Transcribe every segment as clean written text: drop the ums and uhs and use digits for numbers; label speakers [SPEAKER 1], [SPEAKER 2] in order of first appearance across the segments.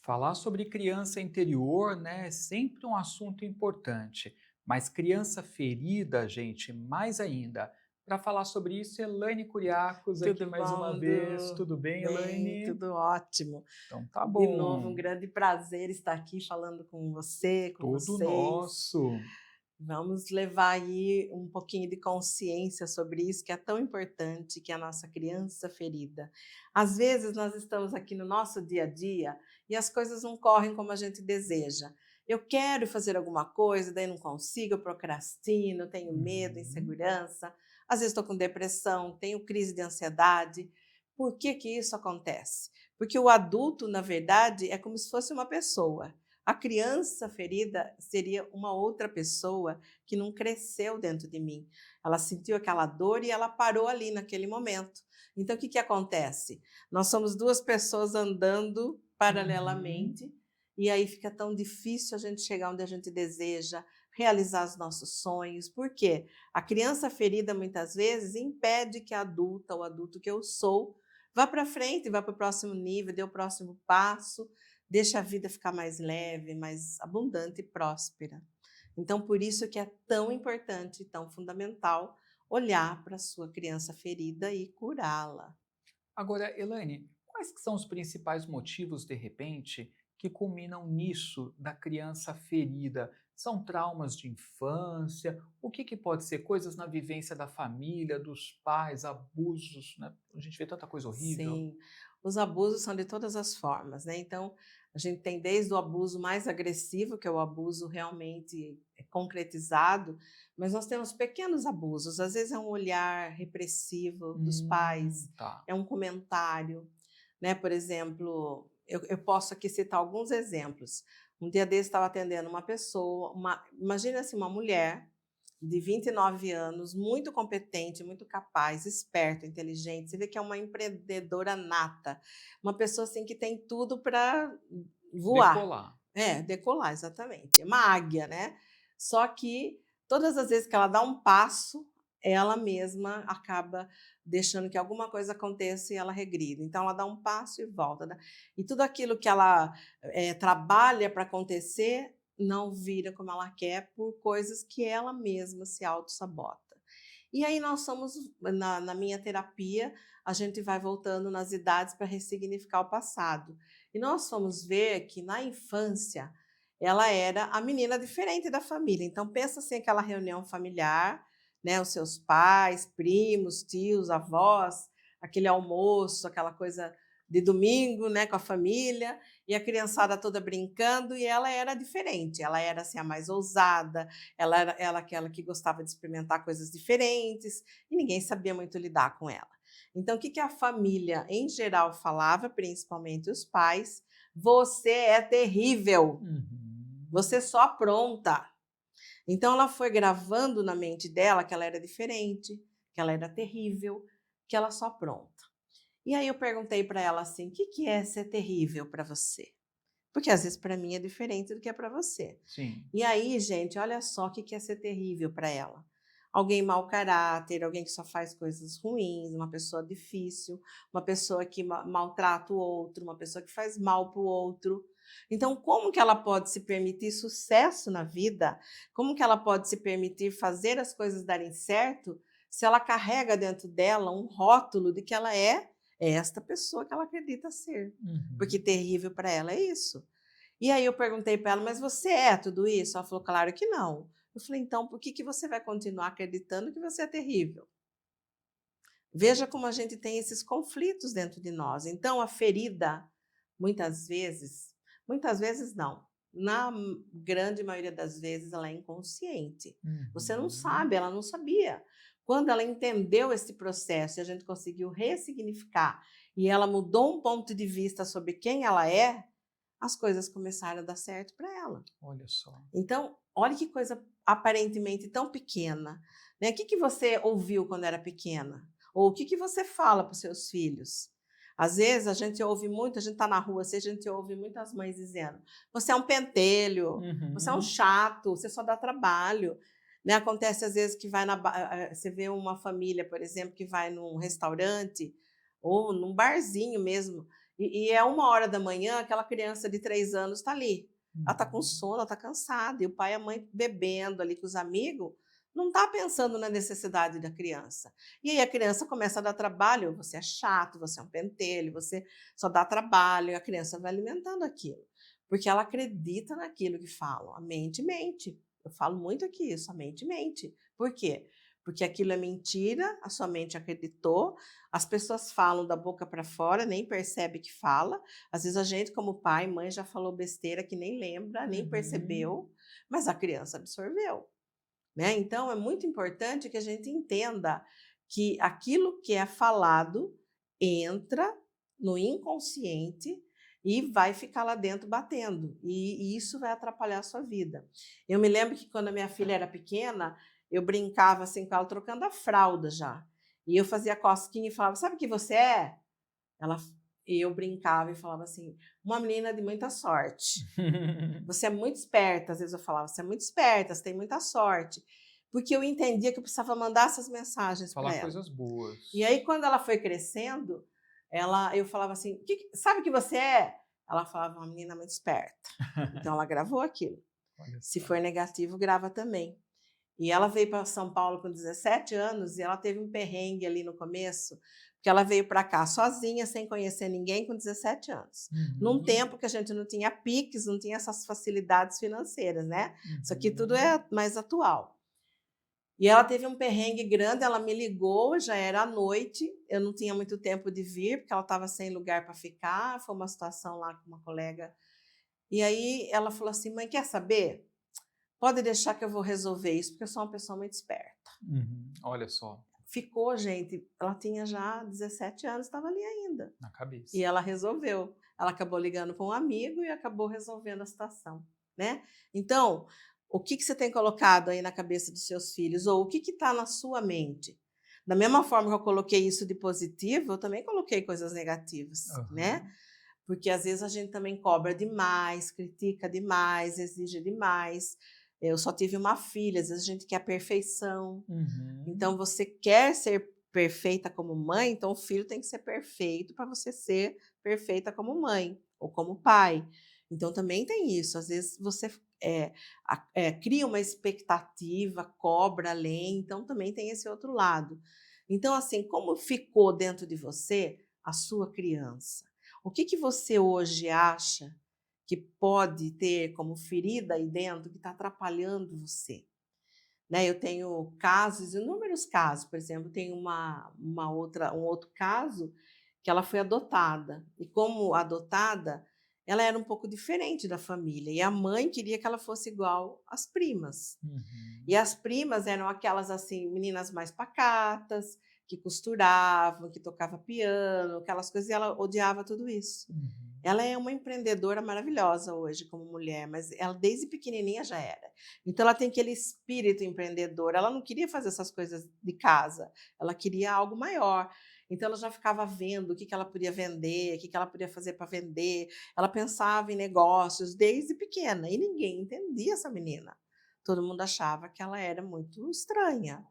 [SPEAKER 1] Falar sobre criança interior, né, é sempre um assunto importante, mas criança ferida, gente, mais ainda. Para falar sobre isso, Elaine Curiacos aqui
[SPEAKER 2] Tudo
[SPEAKER 1] mais uma
[SPEAKER 2] bom,
[SPEAKER 1] vez.
[SPEAKER 2] Du?
[SPEAKER 1] Tudo bem,
[SPEAKER 2] Bem,
[SPEAKER 1] Elaine?
[SPEAKER 2] tudo ótimo.
[SPEAKER 1] Então tá
[SPEAKER 2] De novo, um
[SPEAKER 1] bom.
[SPEAKER 2] grande prazer estar aqui falando com você, com
[SPEAKER 1] Tudo
[SPEAKER 2] vocês.
[SPEAKER 1] nosso.
[SPEAKER 2] Vamos levar aí um pouquinho de consciência sobre isso que é tão importante, que é a nossa criança ferida. Às vezes nós estamos aqui no nosso dia a dia e as coisas não correm como a gente deseja. Eu quero fazer alguma coisa, daí não consigo, eu procrastino, tenho medo,
[SPEAKER 1] Uhum.
[SPEAKER 2] insegurança. Às vezes estou com depressão, tenho crise de ansiedade. Por que que isso acontece? Porque o adulto, na verdade, é como se fosse uma pessoa. A criança ferida seria uma outra pessoa que não cresceu dentro de mim. Ela sentiu aquela dor e ela parou ali naquele momento. Então, o que que acontece? Nós somos duas pessoas andando
[SPEAKER 1] Uhum.
[SPEAKER 2] paralelamente e aí fica tão difícil a gente chegar onde a gente deseja, realizar os nossos sonhos. Por quê? A criança ferida muitas vezes impede que a adulta, o adulto que eu sou, vá para frente, vá para o próximo nível, dê o próximo passo, deixa a vida ficar mais leve, mais abundante e próspera. Então, por isso que é tão importante e tão fundamental olhar para a sua criança ferida e curá-la.
[SPEAKER 1] Agora, Elaine, quais que são os principais motivos, de repente, que culminam nisso da criança ferida? São traumas de infância? O que, que pode ser? Coisas na vivência da família, dos pais, abusos, né? A gente vê tanta coisa horrível.
[SPEAKER 2] Sim, os abusos são de todas as formas, né? Então, a gente tem desde o abuso mais agressivo, que é o abuso realmente concretizado, mas nós temos pequenos abusos. Às vezes é um olhar repressivo dos pais,
[SPEAKER 1] Tá.
[SPEAKER 2] é um comentário, né? Por exemplo, eu posso aqui citar alguns exemplos. Um dia desse estava atendendo uma pessoa, imagina assim, uma mulher de 29 anos, muito competente, muito capaz, esperta, inteligente. Você vê que é uma empreendedora nata, uma pessoa assim que tem tudo para voar.
[SPEAKER 1] Decolar.
[SPEAKER 2] É, decolar, exatamente. É uma águia, né? Só que todas as vezes que ela dá um passo, ela mesma acaba deixando que alguma coisa aconteça e ela regride. Então, ela dá um passo e volta. E tudo aquilo que ela trabalha para acontecer não vira como ela quer por coisas que ela mesma se auto-sabota. E aí nós somos, na minha terapia, a gente vai voltando nas idades para ressignificar o passado. E nós fomos ver que na infância ela era a menina diferente da família. Então pensa assim aquela reunião familiar, né, os seus pais, primos, tios, avós, aquele almoço, aquela coisa de domingo, né, com a família, e a criançada toda brincando, e ela era diferente. Ela era assim a mais ousada, ela aquela que gostava de experimentar coisas diferentes, e ninguém sabia muito lidar com ela. Então, o que que a família, em geral, falava, principalmente os pais? Você é terrível,
[SPEAKER 1] Uhum.
[SPEAKER 2] você só apronta. Então, ela foi gravando na mente dela que ela era diferente, que ela era terrível, que ela só apronta. E aí eu perguntei para ela assim: o que que é ser terrível para você? Porque às vezes para mim é diferente do que é para você.
[SPEAKER 1] Sim.
[SPEAKER 2] E aí, gente, olha só o que que é ser terrível para ela. Alguém mau caráter, alguém que só faz coisas ruins, uma pessoa difícil, uma pessoa que maltrata o outro, uma pessoa que faz mal para o outro. Então, como que ela pode se permitir sucesso na vida? Como que ela pode se permitir fazer as coisas darem certo se ela carrega dentro dela um rótulo de que ela é esta pessoa que ela acredita ser? Porque
[SPEAKER 1] Uhum.
[SPEAKER 2] terrível para ela é isso. E aí eu perguntei para ela: "Mas você é tudo isso?" Ela falou: "Claro que não". Eu falei: "Então por que que você vai continuar acreditando que você é terrível?". Veja como a gente tem esses conflitos dentro de nós. Então a ferida, muitas vezes não, na grande maioria das vezes ela é inconsciente. Você não
[SPEAKER 1] Uhum.
[SPEAKER 2] sabe, ela não sabia. Quando ela entendeu esse processo e a gente conseguiu ressignificar e ela mudou um ponto de vista sobre quem ela é, as coisas começaram a dar certo para ela.
[SPEAKER 1] Olha só.
[SPEAKER 2] Então, olha que coisa aparentemente tão pequena, né. O que que você ouviu quando era pequena? Ou o que que você fala para os seus filhos? Às vezes a gente ouve muito, a gente está na rua assim, a gente ouve muitas mães dizendo: "Você é um pentelho, você é um
[SPEAKER 1] Uhum.
[SPEAKER 2] chato, você só dá trabalho", né. Acontece às vezes que vai você vê uma família, por exemplo, que vai num restaurante ou num barzinho mesmo, E é 1 hora da manhã, aquela criança de 3 anos está ali. Ela está com
[SPEAKER 1] Uhum.
[SPEAKER 2] sono, ela está cansada. E o pai e a mãe bebendo ali com os amigos, não está pensando na necessidade da criança. E aí a criança começa a dar trabalho, você é chato, você é um pentelho, você só dá trabalho, e a criança vai alimentando aquilo. Porque ela acredita naquilo que falam. A mente mente. Eu falo muito aqui isso, a mente mente. Por quê? Porque aquilo é mentira, a sua mente acreditou, as pessoas falam da boca para fora, nem percebe que fala. Às vezes a gente, como pai, mãe, já falou besteira que nem lembra, nem
[SPEAKER 1] Uhum.
[SPEAKER 2] percebeu, mas a criança absorveu, né? Então é muito importante que a gente entenda que aquilo que é falado entra no inconsciente e vai ficar lá dentro batendo, e isso vai atrapalhar a sua vida. Eu me lembro que quando a minha filha era pequena, eu brincava assim com ela, trocando a fralda já. E eu fazia cosquinha e falava: Sabe o que você é? Ela, e eu brincava e falava assim: Uma menina de muita sorte. Você é muito esperta, às vezes eu falava, você é muito esperta, você tem muita sorte. Porque eu entendia que eu precisava mandar essas mensagens para
[SPEAKER 1] Falar
[SPEAKER 2] ela.
[SPEAKER 1] coisas
[SPEAKER 2] E
[SPEAKER 1] boas.
[SPEAKER 2] aí, quando ela foi crescendo, eu falava assim: Sabe o que você é? Ela falava, uma menina muito esperta. Então, ela gravou aquilo.
[SPEAKER 1] Olha
[SPEAKER 2] Se
[SPEAKER 1] só.
[SPEAKER 2] for negativo, grava também. E ela veio para São Paulo com 17 anos e ela teve um perrengue ali no começo, porque ela veio para cá sozinha, sem conhecer ninguém, com 17 anos. Num
[SPEAKER 1] Uhum.
[SPEAKER 2] tempo que a gente não tinha Pix, não tinha essas facilidades financeiras, né? Isso aqui tudo
[SPEAKER 1] Uhum.
[SPEAKER 2] é mais atual. E ela teve um perrengue grande, ela me ligou, já era à noite, eu não tinha muito tempo de vir, porque ela estava sem lugar para ficar, foi uma situação lá com uma colega. E aí ela falou assim: Mãe, quer saber? Pode deixar que eu vou resolver isso, porque eu sou uma pessoa muito esperta.
[SPEAKER 1] Uhum. Olha só,
[SPEAKER 2] Ficou, gente, ela tinha já 17 anos, estava ali ainda.
[SPEAKER 1] na
[SPEAKER 2] E
[SPEAKER 1] cabeça.
[SPEAKER 2] ela resolveu. Ela acabou ligando para um amigo e acabou resolvendo a situação, né. Então, o que que você tem colocado aí na cabeça dos seus filhos, ou o que está na sua mente? Da mesma forma que eu coloquei isso de positivo, eu também coloquei coisas negativas, né.
[SPEAKER 1] Aham.
[SPEAKER 2] Porque às vezes a gente também cobra demais, critica demais, exige demais. Eu só tive uma filha, às vezes a gente quer perfeição.
[SPEAKER 1] Uhum.
[SPEAKER 2] Então você quer ser perfeita como mãe, então o filho tem que ser perfeito para você ser perfeita como mãe ou como pai. Então também tem isso, às vezes você, cria uma expectativa, cobra além, então também tem esse outro lado. Então assim, como ficou dentro de você a sua criança? O que que você hoje acha que pode ter como ferida aí dentro que está atrapalhando você? Né, eu tenho casos, inúmeros casos, por exemplo, tem um outro caso que ela foi adotada, e como adotada, ela era um pouco diferente da família, e a mãe queria que ela fosse igual às primas. E
[SPEAKER 1] Uhum.
[SPEAKER 2] as primas eram aquelas, assim, meninas mais pacatas, que costuravam, que tocava piano, aquelas coisas, e ela odiava tudo isso.
[SPEAKER 1] Uhum.
[SPEAKER 2] Ela é uma empreendedora maravilhosa hoje como mulher, mas ela desde pequenininha já era. Então ela tem aquele espírito empreendedor, ela não queria fazer essas coisas de casa, ela queria algo maior. Então ela já ficava vendo o que que ela podia vender, o que que ela podia fazer para vender. Ela pensava em negócios desde pequena e ninguém entendia essa menina. Todo mundo achava que ela era muito estranha.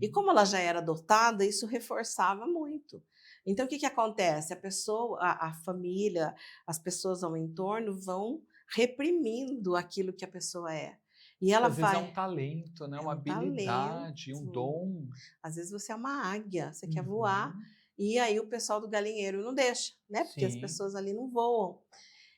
[SPEAKER 2] E
[SPEAKER 1] Uhum.
[SPEAKER 2] como ela já era adotada, isso reforçava muito. Então o que que acontece? A pessoa, a família, as pessoas ao entorno vão reprimindo aquilo que a pessoa é. E ela
[SPEAKER 1] Às vezes é
[SPEAKER 2] vai
[SPEAKER 1] um talento, né,
[SPEAKER 2] é
[SPEAKER 1] uma
[SPEAKER 2] um
[SPEAKER 1] habilidade, um
[SPEAKER 2] talento.
[SPEAKER 1] dom.
[SPEAKER 2] Às vezes você é uma águia, você quer voar,
[SPEAKER 1] Uhum.
[SPEAKER 2] e aí o pessoal do galinheiro não deixa, né, porque as
[SPEAKER 1] Sim.
[SPEAKER 2] pessoas ali não voam.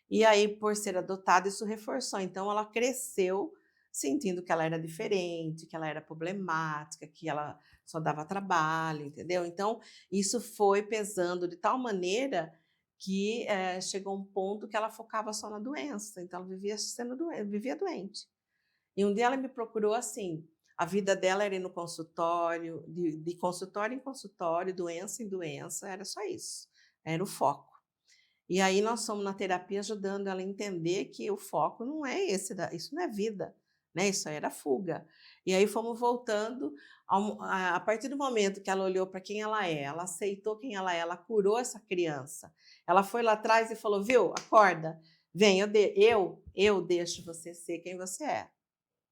[SPEAKER 2] E aí, por ser adotada, isso reforçou. Então, ela cresceu sentindo que ela era diferente, que ela era problemática, que ela só dava trabalho, entendeu? Então, isso foi pesando de tal maneira que chegou um ponto que ela focava só na doença. Então, ela vivia sendo vivia doente. E um dia ela me procurou assim. A vida dela era ir no consultório, de consultório em consultório, doença em doença, era só isso. Era o foco. E aí nós fomos na terapia ajudando ela a entender que o foco não é esse, isso não é vida, né? Isso aí era fuga. E aí fomos voltando, a partir do momento que ela olhou para quem ela é, ela aceitou quem ela curou essa criança. Ela foi lá atrás e falou: Viu, acorda, vem, eu deixo você ser quem você é.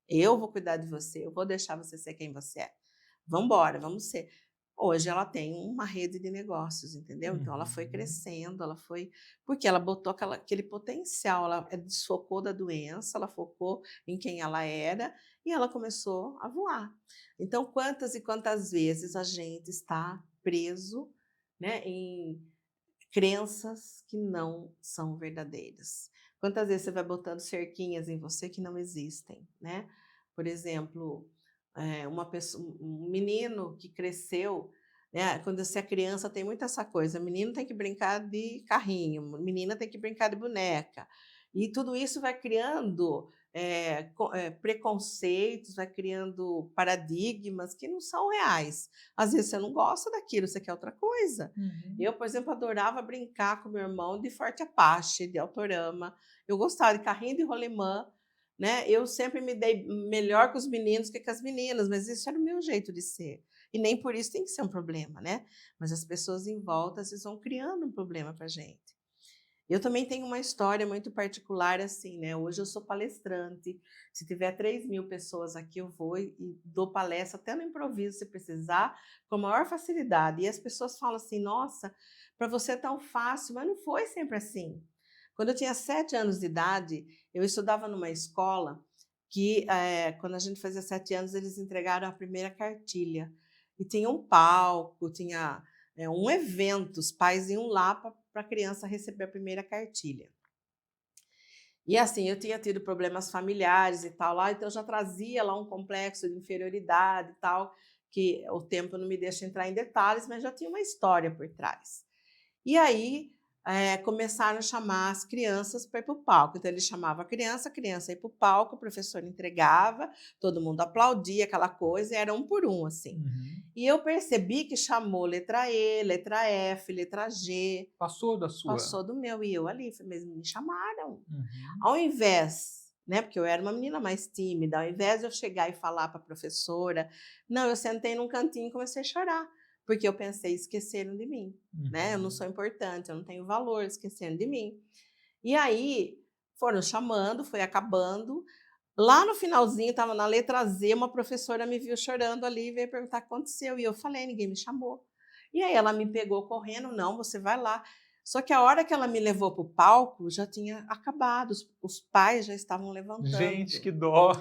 [SPEAKER 2] Eu vou cuidar de você, eu vou deixar você ser quem você é. Vamos embora, vamos ser. Hoje ela tem uma rede de negócios, entendeu? Então ela foi
[SPEAKER 1] Uhum.
[SPEAKER 2] crescendo, ela foi porque ela botou aquele potencial, ela desfocou da doença, ela focou em quem ela era e ela começou a voar. Então quantas e quantas vezes a gente está preso, né, em crenças que não são verdadeiras. Quantas vezes você vai botando cerquinhas em você que não existem, né? Por exemplo, uma pessoa, um menino que cresceu, né? Quando você é criança tem muito essa coisa, menino tem que brincar de carrinho, menina tem que brincar de boneca. E tudo isso vai criando preconceitos, vai criando paradigmas que não são reais. Às vezes você não gosta daquilo, você quer outra coisa.
[SPEAKER 1] Uhum.
[SPEAKER 2] Eu, por exemplo, adorava brincar com meu irmão de Forte Apache, de Autorama. Eu gostava de carrinho de rolimã, né? Eu sempre me dei melhor com os meninos que com as meninas, mas isso era o meu jeito de ser. E nem por isso tem que ser um problema, né? Mas as pessoas em volta, às vezes, vão criando um problema para a gente. Eu também tenho uma história muito particular, assim, né? Hoje eu sou palestrante. Se tiver 3.000 pessoas aqui, eu vou e dou palestra até no improviso, se precisar, com a maior facilidade. E as pessoas falam assim: nossa, para você é tão fácil, mas não foi sempre assim. Quando eu tinha 7 anos de idade, eu estudava numa escola que, quando a gente fazia 7 anos, eles entregaram a primeira cartilha. E tinha um palco, tinha um evento, os pais iam lá para a criança receber a primeira cartilha. E assim, eu tinha tido problemas familiares e tal lá, então eu já trazia lá um complexo de inferioridade e tal, que o tempo não me deixa entrar em detalhes, mas já tinha uma história por trás. E aí começaram a chamar as crianças para ir para o palco. Então ele chamava a criança ia para o palco, o professor entregava, todo mundo aplaudia aquela coisa, e era um por um, assim.
[SPEAKER 1] Uhum.
[SPEAKER 2] E eu percebi que chamou letra E, letra F, letra G,
[SPEAKER 1] Passou da sua?
[SPEAKER 2] passou do meu, e eu ali, mas me chamaram.
[SPEAKER 1] Uhum.
[SPEAKER 2] Ao invés, né, porque eu era uma menina mais tímida, ao invés de eu chegar e falar para a professora, não, eu sentei num cantinho e comecei a chorar, porque eu pensei, esqueceram de mim, né? Eu não
[SPEAKER 1] Uhum.
[SPEAKER 2] sou importante, eu não tenho valor, esqueceram de mim. E aí foram chamando, foi acabando. Lá no finalzinho, estava na letra Z, uma professora me viu chorando ali e veio perguntar o que aconteceu. E eu falei, ninguém me chamou. E aí ela me pegou correndo, não, você vai lá. Só que a hora que ela me levou para o palco, já tinha acabado, os pais já estavam
[SPEAKER 1] Gente,
[SPEAKER 2] levantando.
[SPEAKER 1] que dó!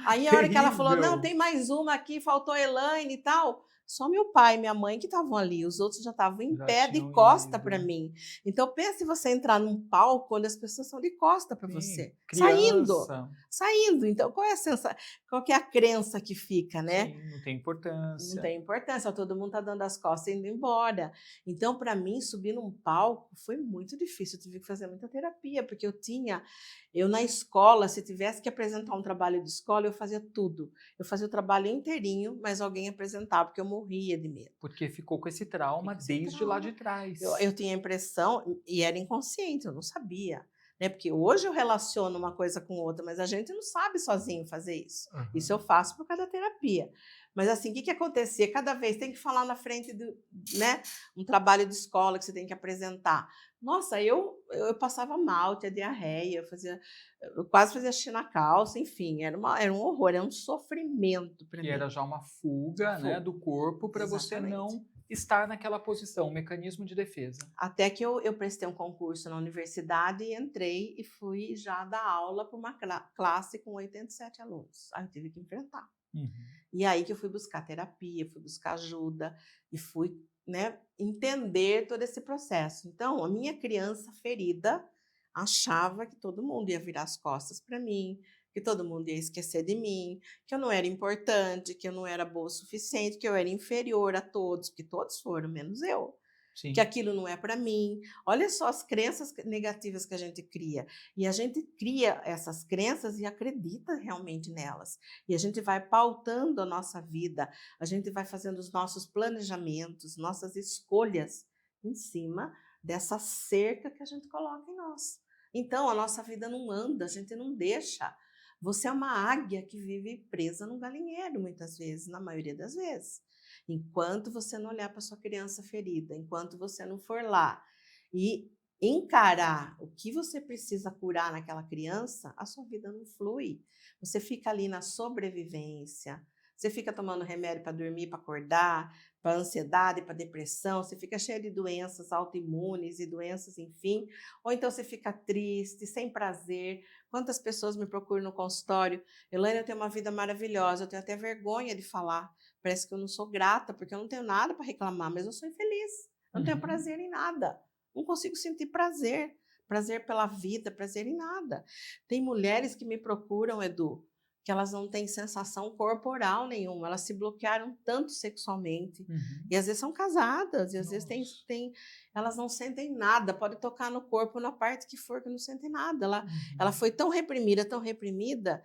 [SPEAKER 2] Aí a hora que ela falou, não,
[SPEAKER 1] Terrível!
[SPEAKER 2] tem mais uma aqui, faltou a Elaine e tal. Só meu pai e minha mãe que estavam ali, os outros já estavam em
[SPEAKER 1] Já
[SPEAKER 2] pé de
[SPEAKER 1] tinham
[SPEAKER 2] costa para
[SPEAKER 1] ido.
[SPEAKER 2] mim. Então pense você entrar num palco onde as pessoas são de costa para
[SPEAKER 1] Sim,
[SPEAKER 2] você, saindo,
[SPEAKER 1] criança.
[SPEAKER 2] saindo. Então qual é a qual que é a crença que fica, né?
[SPEAKER 1] Sim, não tem
[SPEAKER 2] Não
[SPEAKER 1] importância.
[SPEAKER 2] tem importância, todo mundo está dando as costas e indo embora. Então, para mim, subir num palco foi muito difícil. Eu tive que fazer muita terapia, porque eu na escola, se tivesse que apresentar um trabalho de escola, eu fazia tudo. Eu fazia o trabalho inteirinho, mas alguém apresentava, porque eu morria de medo.
[SPEAKER 1] Porque ficou com esse trauma
[SPEAKER 2] Fica esse
[SPEAKER 1] desde lá de
[SPEAKER 2] trauma. Eu
[SPEAKER 1] trás.
[SPEAKER 2] tinha a impressão, e era inconsciente, eu não sabia. Né? Porque hoje eu relaciono uma coisa com outra, mas a gente não sabe sozinho fazer isso. Isso eu
[SPEAKER 1] Aham.
[SPEAKER 2] faço por causa da terapia. Mas assim, o que acontecia? Cada vez tem que falar na frente né, um trabalho de escola que você tem que apresentar. Nossa, eu passava mal, tinha diarreia, eu quase fazia xixi na calça, enfim, era um horror, era um sofrimento para
[SPEAKER 1] Que
[SPEAKER 2] mim.
[SPEAKER 1] era já uma fuga, né,
[SPEAKER 2] Fogo,
[SPEAKER 1] do corpo para você
[SPEAKER 2] exatamente.
[SPEAKER 1] não estar naquela posição, um mecanismo de defesa.
[SPEAKER 2] Até que eu prestei um concurso na universidade e entrei e fui já dar aula para uma classe com 87 alunos. Aí eu tive que enfrentar.
[SPEAKER 1] Uhum.
[SPEAKER 2] E aí que eu fui buscar terapia, fui buscar ajuda e fui, né, entender todo esse processo. Então, a minha criança ferida achava que todo mundo ia virar as costas para mim, que todo mundo ia esquecer de mim, que eu não era importante, que eu não era boa o suficiente, que eu era inferior a todos, porque todos foram, menos eu, que
[SPEAKER 1] Sim.
[SPEAKER 2] aquilo não é para mim. Olha só as crenças negativas que a gente cria. E a gente cria essas crenças e acredita realmente nelas. E a gente vai pautando a nossa vida, a gente vai fazendo os nossos planejamentos, nossas escolhas em cima dessa cerca que a gente coloca em nós. Então, a nossa vida não anda, a gente não deixa. Você é uma águia que vive presa num galinheiro, muitas vezes, na maioria das vezes. Enquanto você não olhar para sua criança ferida, enquanto você não for lá e encarar o que você precisa curar naquela criança, a sua vida não flui. Você fica ali na sobrevivência, você fica tomando remédio para dormir, para acordar, para ansiedade, para depressão, você fica cheia de doenças autoimunes e doenças, enfim, ou então você fica triste, sem prazer. Quantas pessoas me procuram no consultório? Elaine, eu tenho uma vida maravilhosa, eu tenho até vergonha de falar, parece que eu não sou grata, porque eu não tenho nada para reclamar, mas eu sou infeliz, eu não tenho
[SPEAKER 1] Uhum.
[SPEAKER 2] prazer em nada, não consigo sentir prazer, prazer pela vida, prazer em nada. Tem mulheres que me procuram, Edu, que elas não têm sensação corporal nenhuma, elas se bloquearam tanto sexualmente,
[SPEAKER 1] Uhum.
[SPEAKER 2] e às vezes são casadas, e às vezes
[SPEAKER 1] Nossa.
[SPEAKER 2] elas não sentem nada, pode tocar no corpo, na parte que for, que não sentem nada. Ela
[SPEAKER 1] Uhum.
[SPEAKER 2] foi tão reprimida,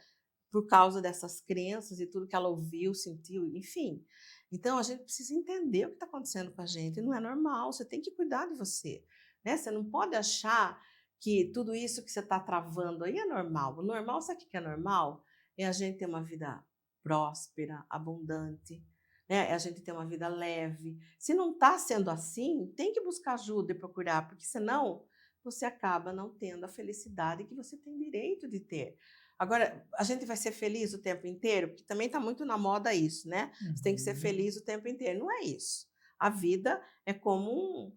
[SPEAKER 2] por causa dessas crenças e tudo que ela ouviu, sentiu, enfim. Então, a gente precisa entender o que está acontecendo com a gente, não é normal, você tem que cuidar de você, né? Você não pode achar que tudo isso que você está travando aí é normal. O normal, sabe o que é normal? É a gente ter uma vida próspera, abundante, né? É a gente ter uma vida leve. Se não está sendo assim, tem que buscar ajuda e procurar, porque senão você acaba não tendo a felicidade que você tem direito de ter. Agora, a gente vai ser feliz o tempo inteiro? Porque também está muito na moda isso, né? Você tem que ser
[SPEAKER 1] Uhum.
[SPEAKER 2] feliz o tempo inteiro. Não é isso. A vida é como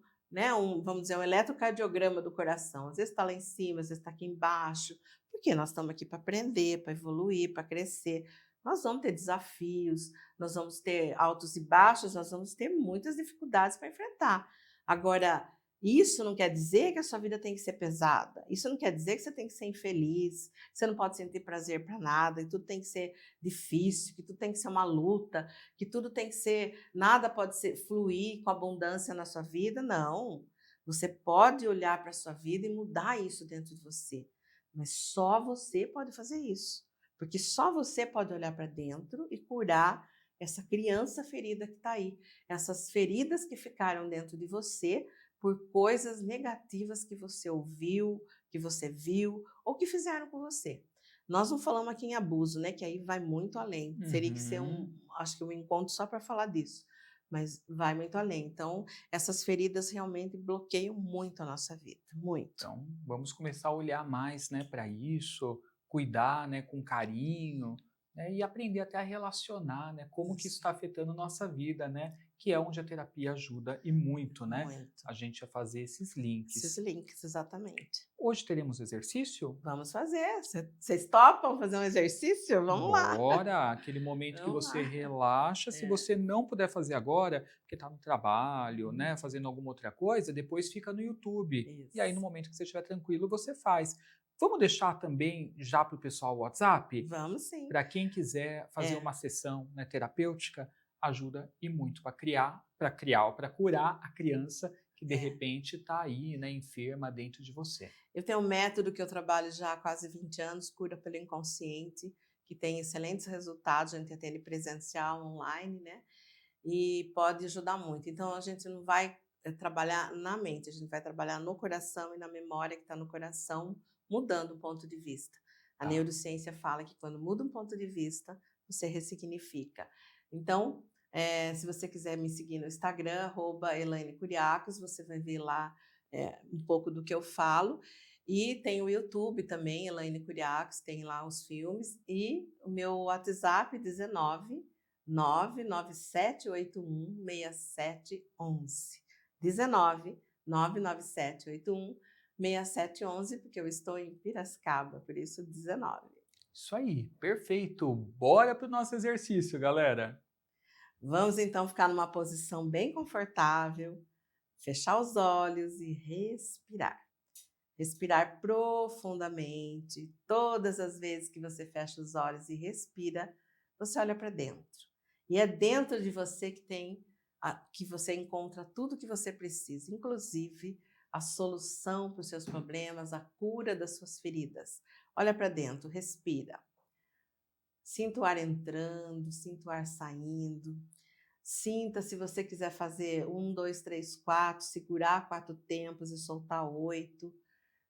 [SPEAKER 2] vamos dizer, um eletrocardiograma do coração. Às vezes está lá em cima, às vezes está aqui embaixo. Porque nós estamos aqui para aprender, para evoluir, para crescer. Nós vamos ter desafios, nós vamos ter altos e baixos, nós vamos ter muitas dificuldades para enfrentar. Agora, isso não quer dizer que a sua vida tem que ser pesada. Isso não quer dizer que você tem que ser infeliz, que você não pode sentir prazer para nada, que tudo tem que ser difícil, que tudo tem que ser uma luta, que tudo tem que ser, nada pode ser fluir com abundância na sua vida. Não. Você pode olhar para a sua vida e mudar isso dentro de você. Mas só você pode fazer isso. Porque só você pode olhar para dentro e curar essa criança ferida que está aí. Essas feridas que ficaram dentro de você por coisas negativas que você ouviu, que você viu ou que fizeram com você. Nós não falamos aqui em abuso, né? Que aí vai muito além. Teria que ser
[SPEAKER 1] Uhum.
[SPEAKER 2] acho que um encontro só para falar disso, mas vai muito além. Então, essas feridas realmente bloqueiam muito a nossa vida, muito.
[SPEAKER 1] Então, vamos começar a olhar mais, né, para isso, cuidar, né, com carinho, né, e aprender até a relacionar, né, como que isso
[SPEAKER 2] Isso,
[SPEAKER 1] está afetando nossa vida, né, que é onde a terapia ajuda e muito, né,
[SPEAKER 2] muito.
[SPEAKER 1] a gente a fazer esses
[SPEAKER 2] Esses
[SPEAKER 1] links.
[SPEAKER 2] links, exatamente.
[SPEAKER 1] Hoje teremos exercício?
[SPEAKER 2] Vamos fazer. Vocês topam fazer um exercício? Vamos lá.
[SPEAKER 1] Bora! Aquele momento que
[SPEAKER 2] Vamos
[SPEAKER 1] você
[SPEAKER 2] lá.
[SPEAKER 1] relaxa. Se
[SPEAKER 2] É,
[SPEAKER 1] você não puder fazer agora, porque está no trabalho, né, fazendo alguma outra coisa, depois fica no YouTube. E aí, no
[SPEAKER 2] isso.
[SPEAKER 1] momento que você estiver tranquilo, você faz. Vamos deixar também já para o pessoal o WhatsApp?
[SPEAKER 2] Vamos sim.
[SPEAKER 1] Para quem quiser fazer
[SPEAKER 2] É,
[SPEAKER 1] uma sessão, né, terapêutica, ajuda e muito para curar a criança que de
[SPEAKER 2] é.
[SPEAKER 1] repente está aí, né, enferma dentro de você.
[SPEAKER 2] Eu tenho um método que eu trabalho já há quase 20 anos, cura pelo inconsciente, que tem excelentes resultados, a gente atende presencial, online, né? E pode ajudar muito. Então, a gente não vai trabalhar na mente, a gente vai trabalhar no coração e na memória que está no coração, mudando o ponto de vista. A
[SPEAKER 1] Tá.
[SPEAKER 2] neurociência fala que quando muda um ponto de vista, você ressignifica. Então, se você quiser me seguir no Instagram, @Elaine Curiacos, você vai ver lá um pouco do que eu falo. E tem o YouTube também, Elaine Curiacos, tem lá os filmes. E o meu WhatsApp, 19 997816711. 19 997816711, porque eu estou em Piracicaba, por isso 19.
[SPEAKER 1] Isso aí, perfeito. Bora para o nosso exercício, galera.
[SPEAKER 2] Vamos então ficar numa posição bem confortável, fechar os olhos e respirar. Respirar profundamente. Todas as vezes que você fecha os olhos e respira, você olha para dentro. E é dentro de você que você encontra tudo que você precisa, inclusive a solução para os seus problemas, a cura das suas feridas. Olha para dentro, respira. Sinta o ar entrando, sinta o ar saindo. Sinta, se você quiser fazer 1, 2, 3, 4, segurar 4 tempos e soltar 8.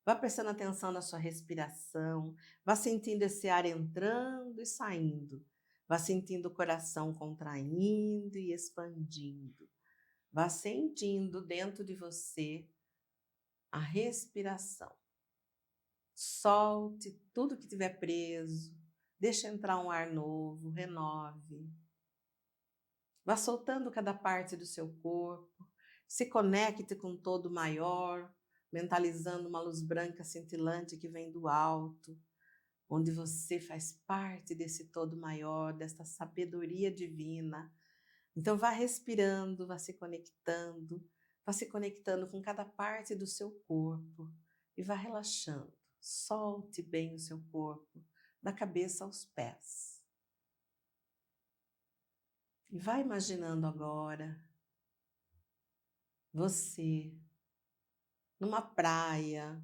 [SPEAKER 2] Vá prestando atenção na sua respiração, vá sentindo esse ar entrando e saindo, vá sentindo o coração contraindo e expandindo, vá sentindo dentro de você a respiração. Solte tudo que tiver preso, deixe entrar um ar novo, renove. Vá soltando cada parte do seu corpo, se conecte com todo maior, mentalizando uma luz branca cintilante que vem do alto, onde você faz parte desse todo maior, desta sabedoria divina. Então vá respirando, vá se conectando com cada parte do seu corpo e vá relaxando. Solte bem o seu corpo, da cabeça aos pés. E vá imaginando agora você numa praia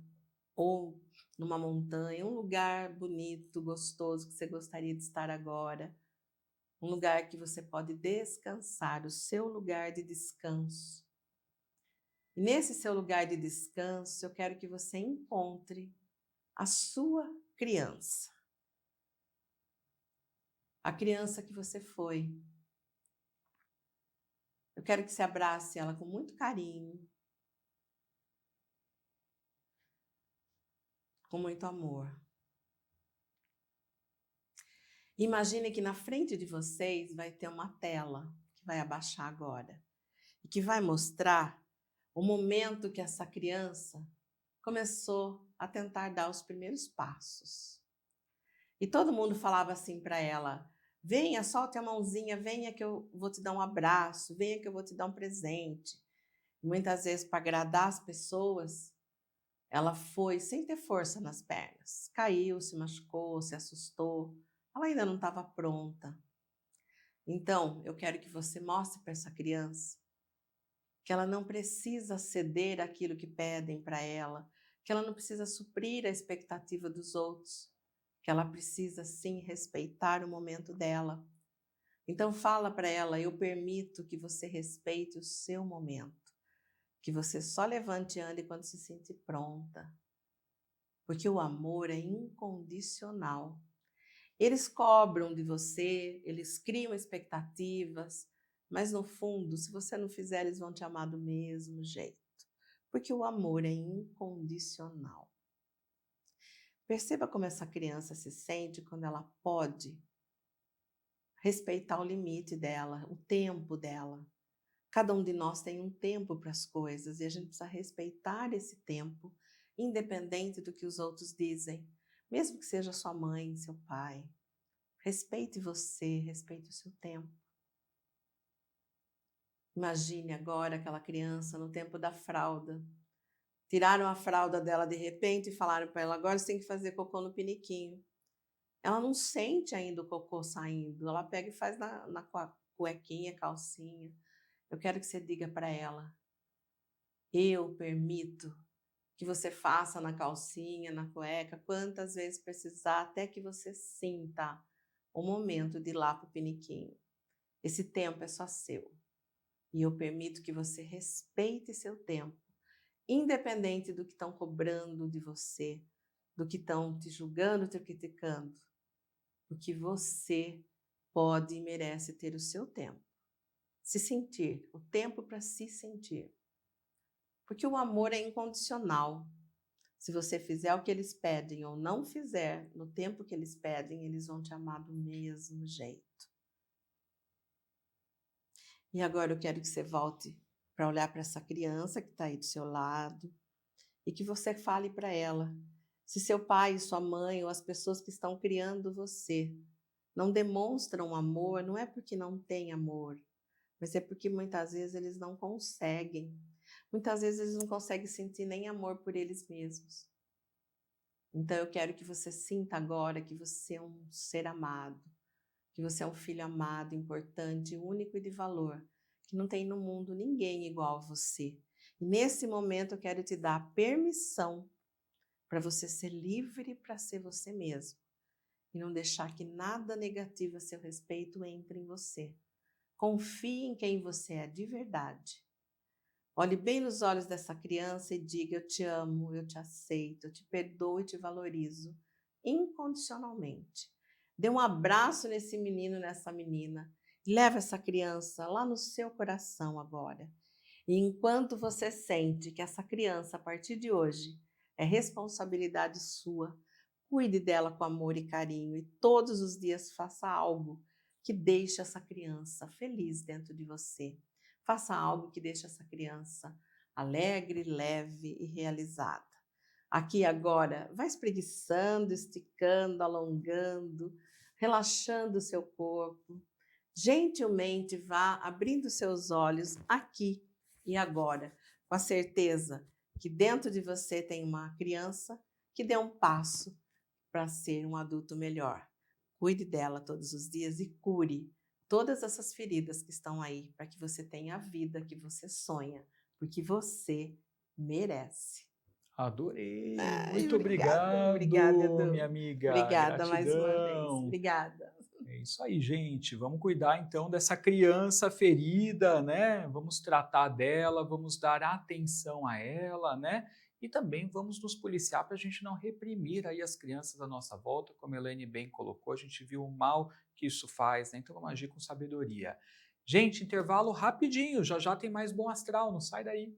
[SPEAKER 2] ou numa montanha, um lugar bonito, gostoso que você gostaria de estar agora, um lugar que você pode descansar, o seu lugar de descanso. E nesse seu lugar de descanso, eu quero que você encontre a sua criança. A criança que você foi. Eu quero que você abrace ela com muito carinho, com muito amor. Imagine que na frente de vocês vai ter uma tela que vai abaixar agora e que vai mostrar o momento que essa criança começou a tentar dar os primeiros passos. E todo mundo falava assim para ela: venha, solte a mãozinha, venha que eu vou te dar um abraço, venha que eu vou te dar um presente. E muitas vezes, para agradar as pessoas, ela foi sem ter força nas pernas. Caiu, se machucou, se assustou. Ela ainda não estava pronta. Então, eu quero que você mostre para essa criança que ela não precisa ceder àquilo que pedem para ela, que ela não precisa suprir a expectativa dos outros, que ela precisa sim respeitar o momento dela. Então fala para ela: eu permito que você respeite o seu momento, que você só levante e ande quando se sentir pronta, porque o amor é incondicional. Eles cobram de você, eles criam expectativas, mas no fundo, se você não fizer, eles vão te amar do mesmo jeito, porque o amor é incondicional. Perceba como essa criança se sente quando ela pode respeitar o limite dela, o tempo dela. Cada um de nós tem um tempo para as coisas e a gente precisa respeitar esse tempo, independente do que os outros dizem, mesmo que seja sua mãe, seu pai. Respeite você, respeite o seu tempo. Imagine agora aquela criança no tempo da fralda. Tiraram a fralda dela de repente e falaram para ela: agora você tem que fazer cocô no piniquinho. Ela não sente ainda o cocô saindo, ela pega e faz na cuequinha, calcinha. Eu quero que você diga para ela: eu permito que você faça na calcinha, na cueca, quantas vezes precisar, até que você sinta o momento de ir lá para o piniquinho. Esse tempo é só seu. E eu permito que você respeite seu tempo, independente do que estão cobrando de você, do que estão te julgando, te criticando. Porque você pode e merece ter o seu tempo. Se sentir, o tempo para se sentir. Porque o amor é incondicional. Se você fizer o que eles pedem ou não fizer no tempo que eles pedem, eles vão te amar do mesmo jeito. E agora eu quero que você volte para olhar para essa criança que está aí do seu lado e que você fale para ela: se seu pai, sua mãe ou as pessoas que estão criando você não demonstram amor, não é porque não tem amor, mas é porque muitas vezes eles não conseguem. Muitas vezes eles não conseguem sentir nem amor por eles mesmos. Então eu quero que você sinta agora que você é um ser amado, que você é um filho amado, importante, único e de valor, que não tem no mundo ninguém igual a você. E nesse momento eu quero te dar a permissão para você ser livre para ser você mesmo e não deixar que nada negativo a seu respeito entre em você. Confie em quem você é de verdade. Olhe bem nos olhos dessa criança e diga: eu te amo, eu te aceito, eu te perdoo e te valorizo incondicionalmente. Dê um abraço nesse menino, nessa menina. Leva essa criança lá no seu coração agora. E enquanto você sente que essa criança, a partir de hoje, é responsabilidade sua, cuide dela com amor e carinho e todos os dias faça algo que deixe essa criança feliz dentro de você. Faça algo que deixe essa criança alegre, leve e realizada. Aqui e agora, vai espreguiçando, esticando, alongando, relaxando o seu corpo. Gentilmente vá abrindo seus olhos aqui e agora, com a certeza que dentro de você tem uma criança que deu um passo para ser um adulto melhor. Cuide dela todos os dias e cure todas essas feridas que estão aí, para que você tenha a vida que você sonha, porque você merece.
[SPEAKER 1] Adorei,
[SPEAKER 2] Ai,
[SPEAKER 1] muito
[SPEAKER 2] obrigada, obrigada,
[SPEAKER 1] obrigado, minha
[SPEAKER 2] Edu.
[SPEAKER 1] amiga,
[SPEAKER 2] Obrigada mais uma vez.
[SPEAKER 1] gratidão.
[SPEAKER 2] Obrigada.
[SPEAKER 1] É isso aí, gente. Vamos cuidar então dessa criança ferida, né? Vamos tratar dela, vamos dar atenção a ela, né? E também vamos nos policiar para a gente não reprimir aí as crianças à nossa volta, como a Elaine bem colocou, a gente viu o mal que isso faz, né? Então vamos agir com sabedoria. Gente, intervalo rapidinho, já já tem mais Bom Astral, não sai daí.